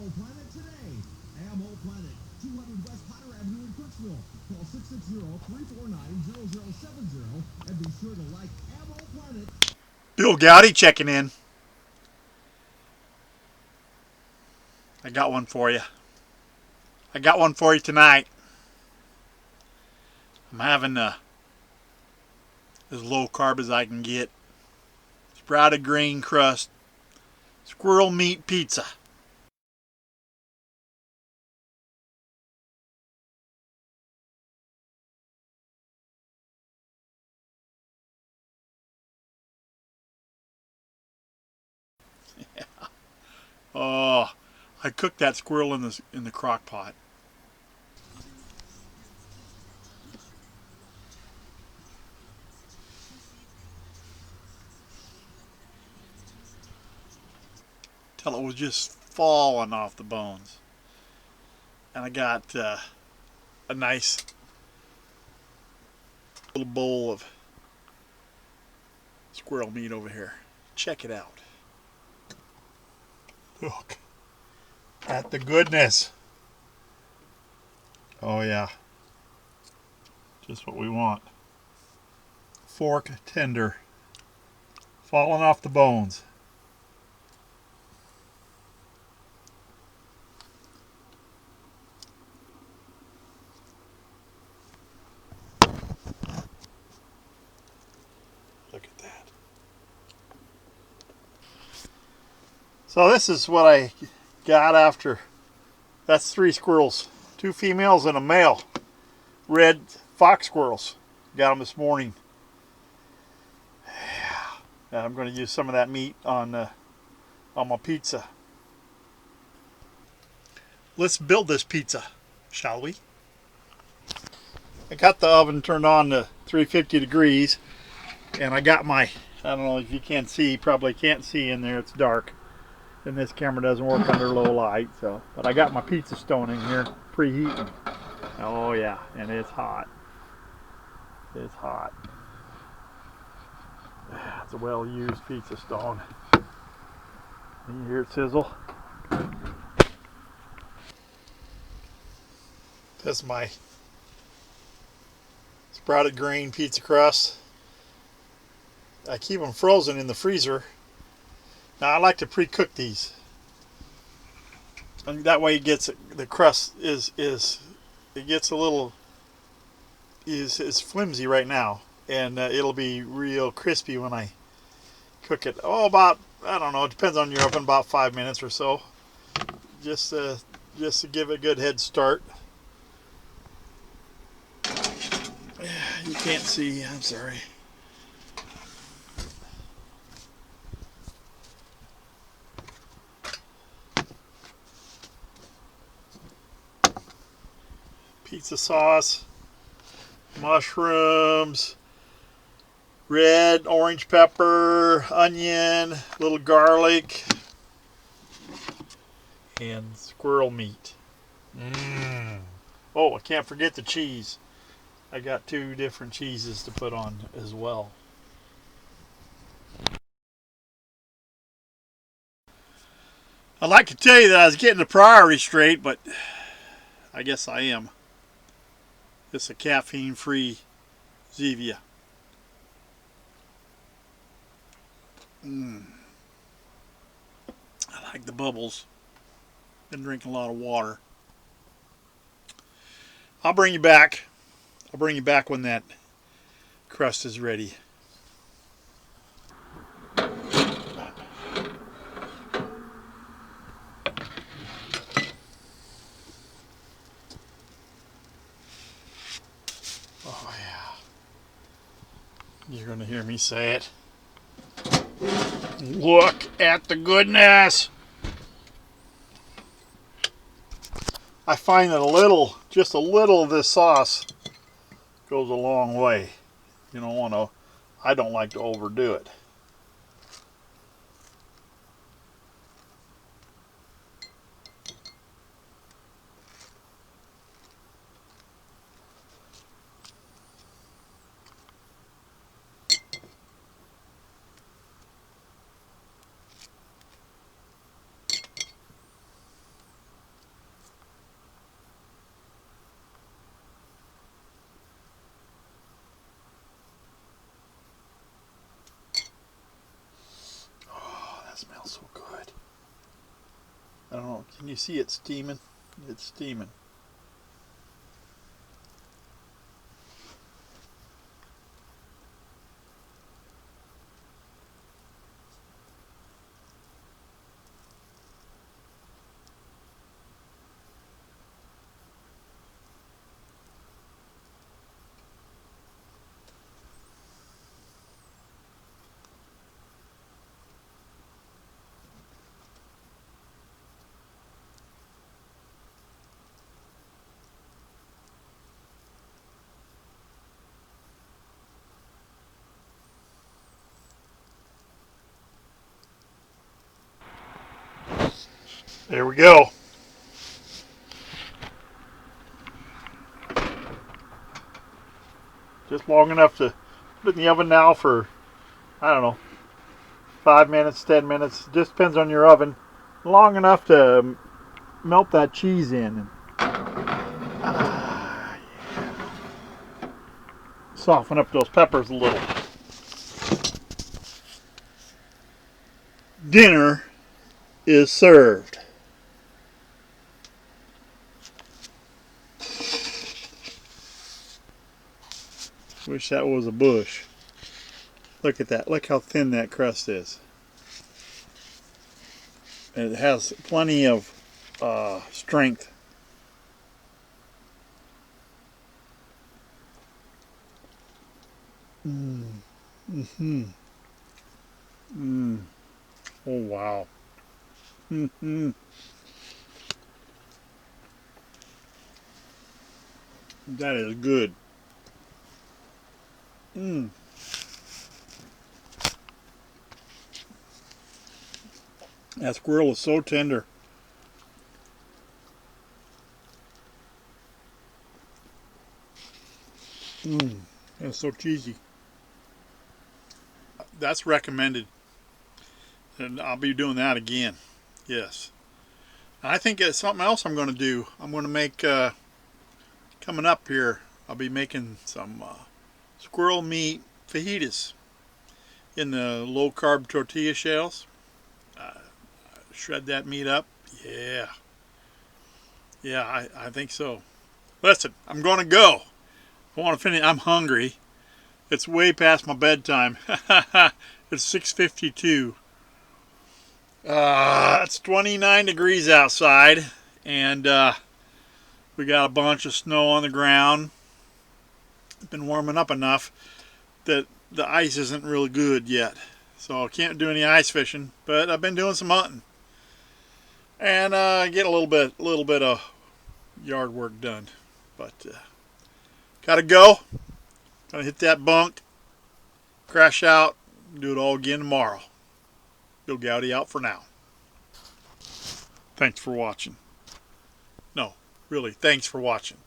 Ammo Planet today. Ammo Planet, 200 West Potter Avenue in Crooksville. Call 660-349-0070 and be sure to like Ammo Planet. Bill Goudy checking in. I got one for you. I got one for you tonight. I'm having as low carb as I can get. Sprouted grain crust, squirrel meat pizza. Oh, I cooked that squirrel in the crock pot. Till it was just falling off the bones. And I got a nice little bowl of squirrel meat over here. Check it out. Look at the goodness. Oh yeah, just what we want. Fork tender, falling off the bones. Look at that. So this is what I got after. That's 3 squirrels, 2 females and a male. Red fox squirrels. Got them this morning. And I'm going to use some of that meat on my pizza. Let's build this pizza, shall we? I got the oven turned on to 350 degrees, and I got my, I don't know if you can see, probably can't see in there, it's dark, and this camera doesn't work under low light, so, but I got my pizza stone in here preheating. Oh yeah, and it's hot. It's hot. It's a well-used pizza stone. You hear it sizzle? That's my sprouted grain pizza crust. I keep them frozen in the freezer. Now I like to pre-cook these, and that way it gets, the crust is it gets a little is flimsy right now, and it'll be real crispy when I cook it. Oh, about, I don't know, it depends on your oven, about 5 minutes or so. Just to give it a good head start. You can't see, I'm sorry. Pizza sauce, mushrooms, red, orange pepper, onion, little garlic, and squirrel meat. Oh, I can't forget the cheese. I got 2 different cheeses to put on as well. I'd like to tell you that I was getting the priority straight, but I guess I am. It's a caffeine-free Zevia. I like the bubbles. Been drinking a lot of water. I'll bring you back. I'll bring you back when that crust is ready. Oh yeah. You're gonna hear me say it. Look at the goodness. I find that just a little of this sauce goes a long way. You don't want to, I don't like to overdo it. smells so good. I don't know. Can you see it steaming? It's steaming. There we go. Just long enough to put it in the oven now for, I don't know, 5 minutes, 10 minutes. Just depends on your oven. Long enough to melt that cheese in. Yeah. Soften up those peppers a little. Dinner is served. Wish that was a bush. Look at that. Look how thin that crust is. It has plenty of strength. Mm-hmm. Oh, wow. Mm-hmm. That is good. That squirrel is so tender. It's so cheesy. That's recommended. And I'll be doing that again. Yes. I think it's something else I'm going to do. I'm going to make, coming up here, I'll be making some squirrel meat fajitas in the low carb tortilla shells. Shred that meat up. Yeah. Yeah, I think so. Listen, I'm going to go. I want to finish. I'm hungry. It's way past my bedtime. It's 6:52. It's 29 degrees outside, and we got a bunch of snow on the ground. It's been warming up enough that the ice isn't really good yet, so I can't do any ice fishing. But I've been doing some hunting, and get a little bit of yard work done. But gotta go. Gonna hit that bunk, crash out, do it all again tomorrow. Bill Goudy out for now. Thanks for watching. No, really, thanks for watching.